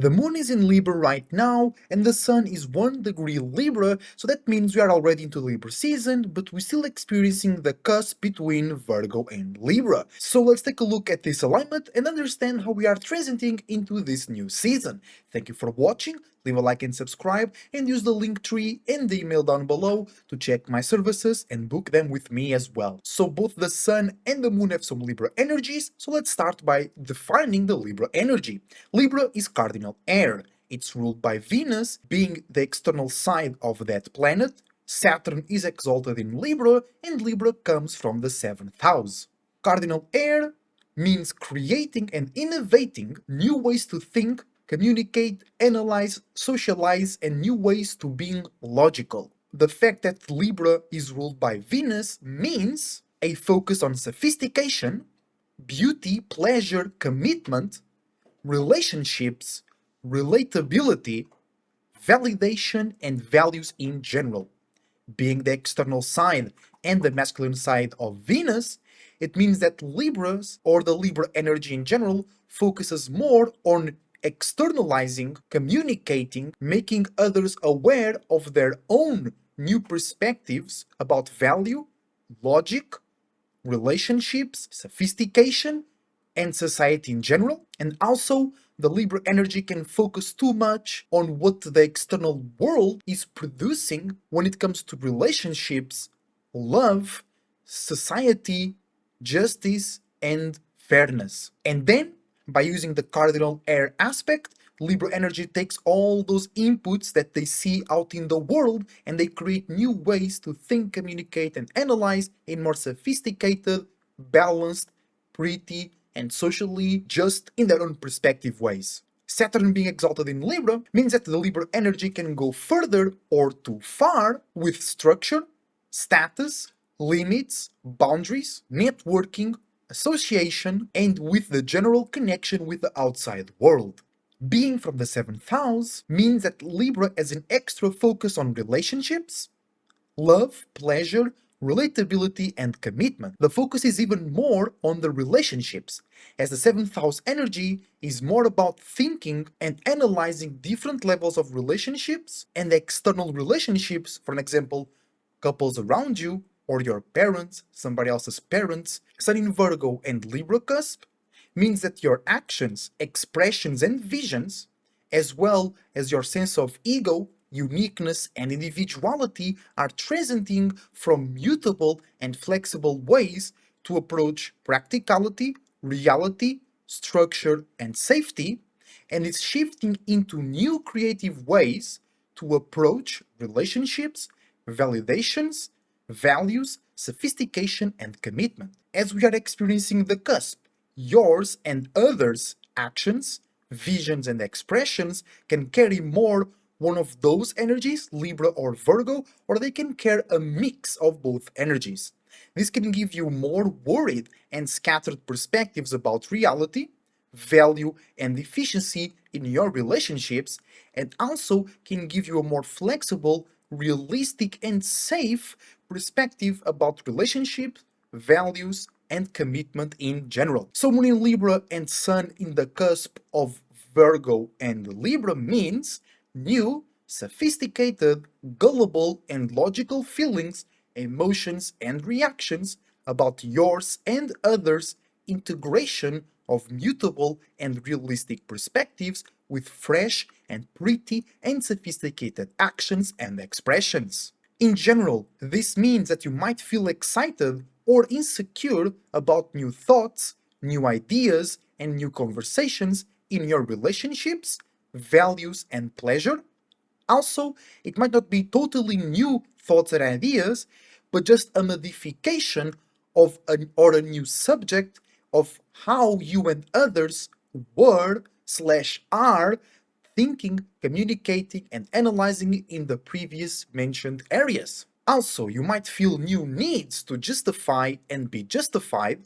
The moon is in Libra right now, and the sun is 1 degree Libra, so that means we are already into Libra season, but we're still experiencing the cusp between Virgo and Libra. So let's take a look at this alignment and understand how we are transiting into this new season. Thank you for watching, leave a like and subscribe, and use the link tree and the email down below to check my services and book them with me as well. So both the sun and the moon have some Libra energies, so let's start by defining the Libra energy. Libra is cardinal air. It's ruled by Venus, being the external side of that planet. Saturn is exalted in Libra, and Libra comes from the 7th house. Cardinal air means creating and innovating new ways to think, communicate, analyze, socialize, and new ways to being logical. The fact that Libra is ruled by Venus means a focus on sophistication, beauty, pleasure, commitment, relationships, relatability, validation, and values in general. Being the external side and the masculine side of Venus, it means that Libras, or the Libra energy in general, focuses more on externalizing, communicating, making others aware of their own new perspectives about value, logic, relationships, sophistication, and society in general. And also, the Libra energy can focus too much on what the external world is producing when it comes to relationships, love, society, justice, and fairness. And then, by using the cardinal air aspect, Libra energy takes all those inputs that they see out in the world and they create new ways to think, communicate, and analyze in more sophisticated, balanced, pretty, and socially just in their own perspective ways. Saturn being exalted in Libra means that the Libra energy can go further or too far with structure, status, limits, boundaries, networking, association, and with the general connection with the outside world. Being from the 7th house means that Libra has an extra focus on relationships, love, pleasure, relatability, and commitment. The focus is even more on the relationships, as the 7th house energy is more about thinking and analyzing different levels of relationships and external relationships, for example, couples around you, or your parents, somebody else's parents. Sun in Virgo and Libra cusp means that your actions, expressions, and visions, as well as your sense of ego, uniqueness, and individuality, are transiting from mutable and flexible ways to approach practicality, reality, structure, and safety, and is shifting into new creative ways to approach relationships, validations, values, sophistication, and commitment. As we are experiencing the cusp, yours and others' actions, visions, and expressions can carry more one of those energies, Libra or Virgo, or they can carry a mix of both energies. This can give you more worried and scattered perspectives about reality, value, and efficiency in your relationships, and also can give you a more flexible, realistic, and safe perspective about relationships, values, and commitment in general. So Moon in Libra and Sun in the cusp of Virgo and Libra means new, sophisticated, gullible, and logical feelings, emotions, and reactions about yours and others, integration of mutable and realistic perspectives with fresh and pretty and sophisticated actions and expressions. In general, this means that you might feel excited or insecure about new thoughts, new ideas, and new conversations in your relationships, values, and pleasure. Also, it might not be totally new thoughts and ideas, but just a modification of a new subject of how you and others were slash are thinking, communicating, and analyzing in the previous mentioned areas. Also, you might feel new needs to justify and be justified,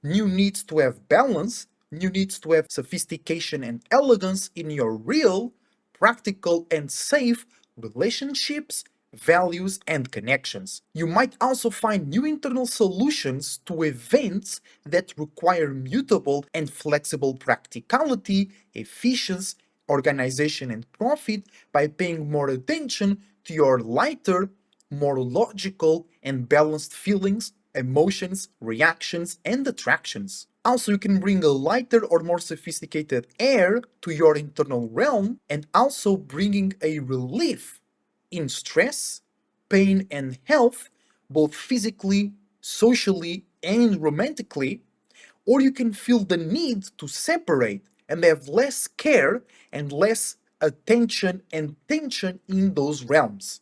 new needs to have balance, new needs to have sophistication and elegance in your real, practical, and safe relationships, values, and connections. You might also find new internal solutions to events that require mutable and flexible practicality, efficiency, organization, and profit by paying more attention to your lighter, more logical, and balanced feelings, emotions, reactions, and attractions. Also, you can bring a lighter or more sophisticated air to your internal realm, and also bringing a relief in stress, pain, and health, both physically, socially, and romantically. Or you can feel the need to separate and have less care and less attention and tension in those realms.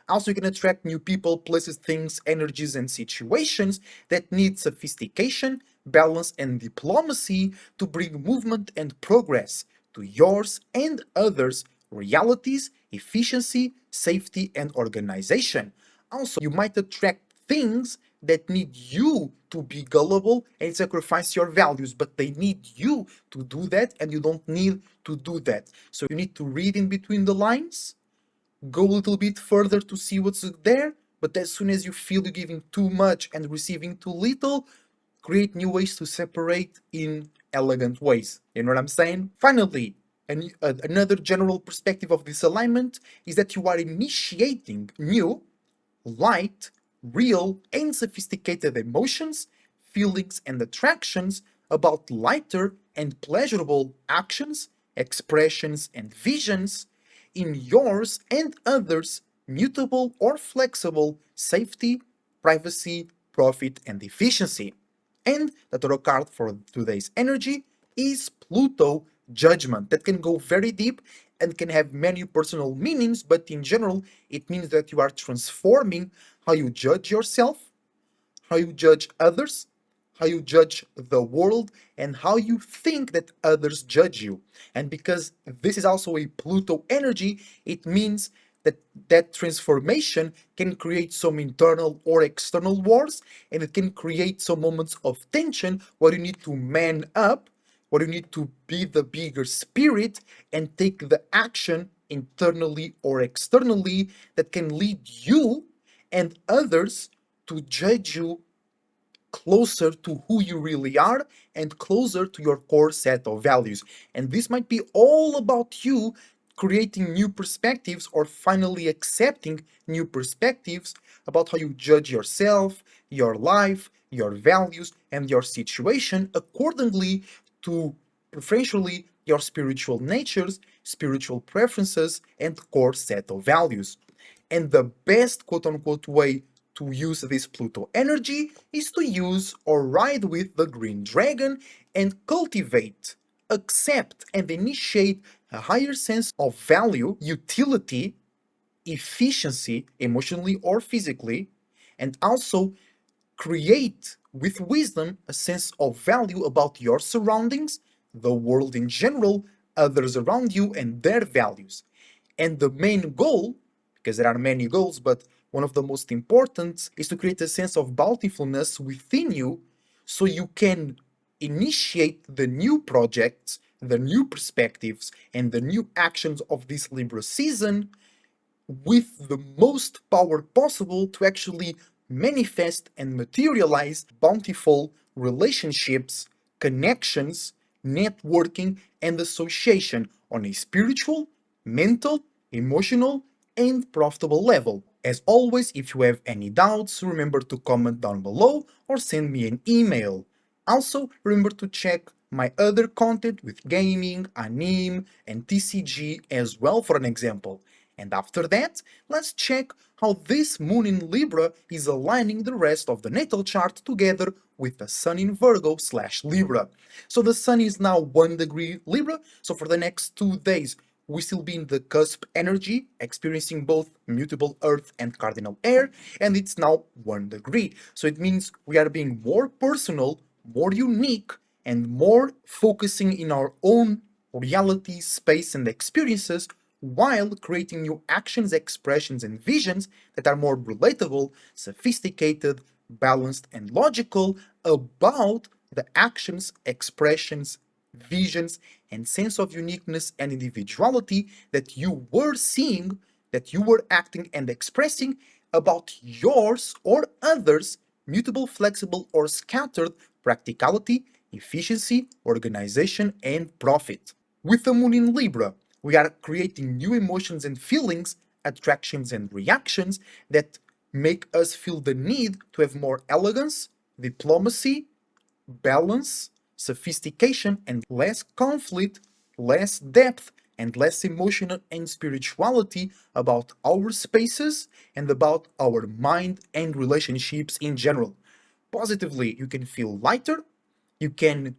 Also, you can attract new people, places, things, energies, and situations that need sophistication, balance, and diplomacy to bring movement and progress to yours and others' realities, efficiency, safety, and organization. Also, you might attract things that need you to be gullible and sacrifice your values, but they need you to do that, and you don't need to do that. So you need to read in between the lines, go a little bit further to see what's there, but as soon as you feel you're giving too much and receiving too little, create new ways to separate in elegant ways. You know what I'm saying? Finally, another general perspective of this alignment is that you are initiating new, light, real, and sophisticated emotions, feelings, and attractions about lighter and pleasurable actions, expressions, and visions in yours and others' mutable or flexible safety, privacy, profit, and efficiency. And the tarot card for today's energy is Pluto Judgment. That can go very deep and can have many personal meanings, but in general, it means that you are transforming how you judge yourself, how you judge others, how you judge the world, and how you think that others judge you. And because this is also a Pluto energy, it means that that transformation can create some internal or external wars, and it can create some moments of tension where you need to man up, where you need to be the bigger spirit and take the action internally or externally that can lead you and others to judge you closer to who you really are and closer to your core set of values. And this might be all about you creating new perspectives or finally accepting new perspectives about how you judge yourself, your life, your values, and your situation accordingly to preferentially your spiritual natures, spiritual preferences, and core set of values. And the best quote unquote way to use this Pluto energy is to use or ride with the green dragon and cultivate, accept, and initiate a higher sense of value, utility, efficiency, emotionally or physically, and also create with wisdom a sense of value about your surroundings, the world in general, others around you, and their values. And the main goal, because there are many goals, but one of the most important is to create a sense of bountifulness within you so you can initiate the new projects, the new perspectives, and the new actions of this Libra season with the most power possible to actually manifest and materialize bountiful relationships, connections, networking, and association on a spiritual, mental, emotional, and profitable level. As always, if you have any doubts, remember to comment down below or send me an email. Also, remember to check my other content with gaming, anime, and TCG as well for an example. And after that, let's check how this moon in Libra is aligning the rest of the natal chart together with the sun in Virgo slash Libra. So the sun is now 1 degree Libra, so for the next 2 days, we still be in the cusp energy, experiencing both mutable earth and cardinal air, and it's now 1 degree. So it means we are being more personal, more unique, and more focusing in our own reality, space, and experiences while creating new actions, expressions, and visions that are more relatable, sophisticated, balanced, and logical about the actions, expressions, visions, and sense of uniqueness and individuality that you were seeing, that you were acting and expressing about yours or others' mutable, flexible, or scattered practicality, efficiency, organization, and profit. With the moon in Libra, we are creating new emotions and feelings, attractions and reactions that make us feel the need to have more elegance, diplomacy, balance, sophistication, and less conflict, less depth, and less emotional and spirituality about our spaces and about our mind and relationships in general. Positively, you can feel lighter, you can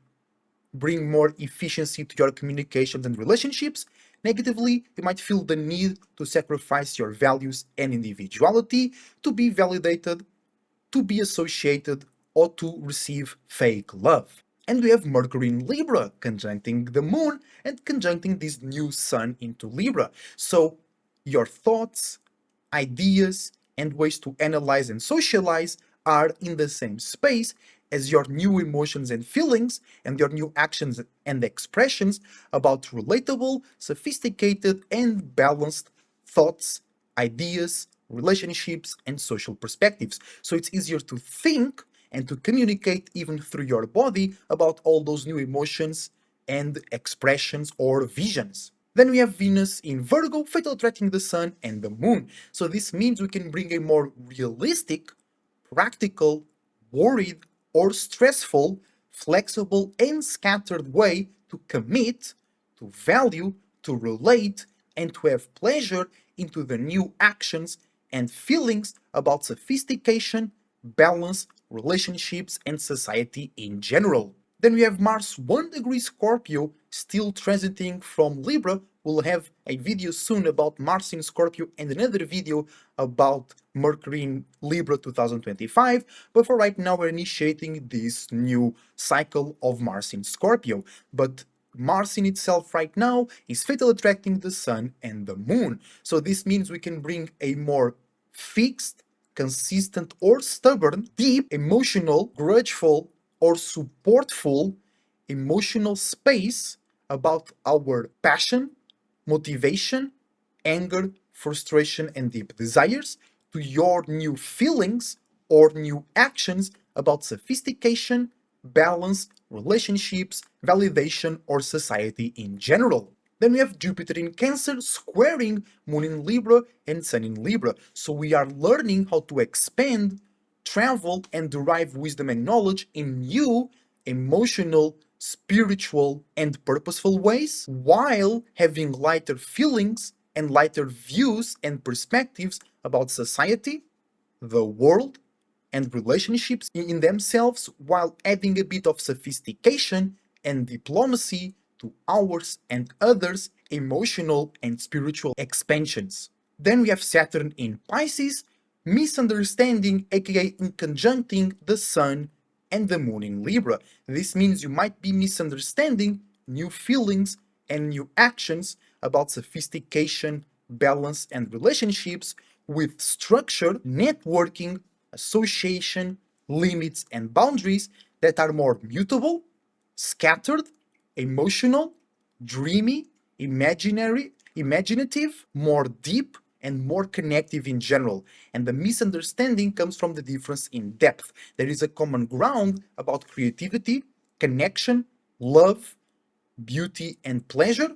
bring more efficiency to your communications and relationships. Negatively, you might feel the need to sacrifice your values and individuality to be validated, to be associated, or to receive fake love. And we have Mercury in Libra conjuncting the moon and conjuncting this new sun into Libra. So your thoughts, ideas, and ways to analyze and socialize are in the same space as your new emotions and feelings and your new actions and expressions about relatable, sophisticated, and balanced thoughts, ideas, relationships, and social perspectives. So it's easier to think and to communicate even through your body about all those new emotions and expressions or visions. Then we have Venus in Virgo, fatal attracting the Sun and the Moon. So this means we can bring a more realistic, practical, worried, or stressful, flexible, and scattered way to commit, to value, to relate, and to have pleasure into the new actions and feelings about sophistication, balance, relationships, and society in general. Then we have Mars 1 degree Scorpio still transiting from Libra. We'll have a video soon about Mars in Scorpio and another video about Mercury in Libra 2025. But for right now, we're initiating this new cycle of Mars in Scorpio. But Mars in itself right now is fatal attracting the Sun and the Moon. So this means we can bring a more fixed, consistent, or stubborn, deep, emotional, grudgeful, or supportful emotional space about our passion, motivation, anger, frustration, and deep desires to your new feelings or new actions about sophistication, balance, relationships, validation, or society in general. Then we have Jupiter in Cancer squaring Moon in Libra and Sun in Libra. So we are learning how to expand, travel, and derive wisdom and knowledge in new, emotional, spiritual, and purposeful ways while having lighter feelings and lighter views and perspectives about society, the world, and relationships in themselves while adding a bit of sophistication and diplomacy to ours and others' emotional and spiritual expansions. Then we have Saturn in Pisces, misunderstanding, aka in conjuncting the Sun and the Moon in Libra. This means you might be misunderstanding new feelings and new actions about sophistication, balance, and relationships with structure, networking, association, limits, and boundaries that are more mutable, scattered, emotional, dreamy, imaginative, more deep, and more connective in general. And the misunderstanding comes from the difference in depth. There is a common ground about creativity, connection, love, beauty, and pleasure,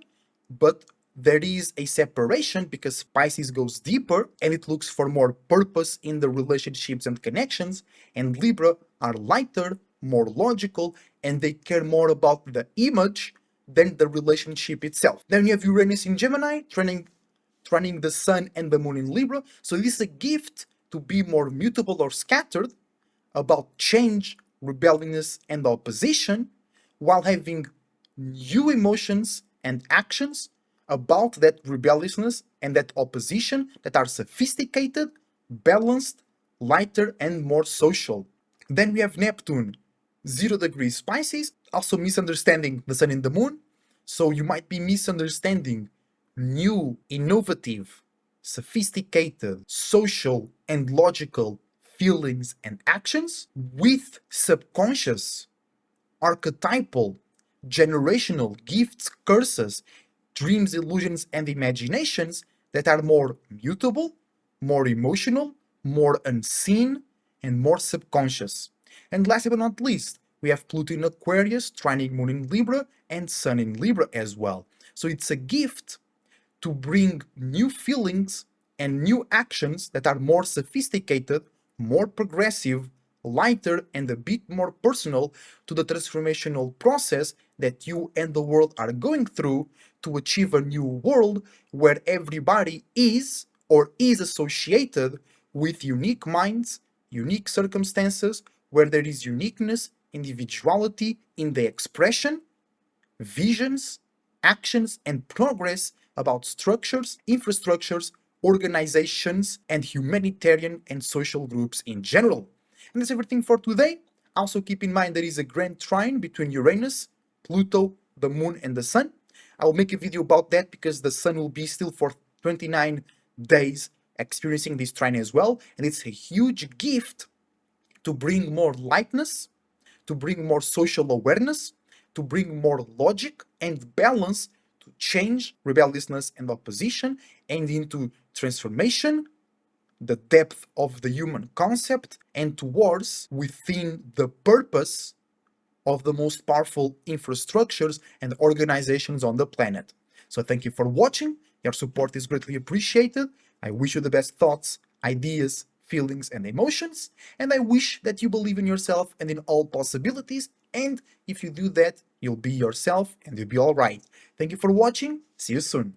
but there is a separation because Pisces goes deeper and it looks for more purpose in the relationships and connections, and Libra are lighter, more logical, and they care more about the image than the relationship itself. Then you have Uranus in Gemini, training the Sun and the Moon in Libra, so this is a gift to be more mutable or scattered about change, rebelliousness, and opposition, while having new emotions and actions about that rebelliousness and that opposition that are sophisticated, balanced, lighter, and more social. Then we have Neptune, 0 degrees Pisces, also misunderstanding the Sun and the Moon. So you might be misunderstanding new, innovative, sophisticated, social, and logical feelings and actions with subconscious, archetypal, generational gifts, curses, dreams, illusions, and imaginations that are more mutable, more emotional, more unseen, and more subconscious. And last but not least, We have Pluto in Aquarius, trining Moon in Libra, and Sun in Libra as well. So it's a gift to bring new feelings and new actions that are more sophisticated, more progressive, lighter, and a bit more personal to the transformational process that you and the world are going through to achieve a new world where everybody is or is associated with unique minds, unique circumstances, where there is uniqueness, individuality in the expression, visions, actions, and progress about structures, infrastructures, organizations, and humanitarian and social groups in general. And that's everything for today. Also, keep in mind there is a grand trine between Uranus, Pluto, the Moon, and the Sun. I will make a video about that because the Sun will be still for 29 days experiencing this trine as well. And it's a huge gift to bring more lightness, to bring more social awareness, to bring more logic and balance, to change rebelliousness and opposition, and into transformation, the depth of the human concept, and towards within the purpose of the most powerful infrastructures and organizations on the planet. So thank you for watching. Your support is greatly appreciated. I wish you the best thoughts, ideas, feelings, and emotions. And I wish that you believe in yourself and in all possibilities. And if you do that, you'll be yourself and you'll be all right. Thank you for watching. See you soon.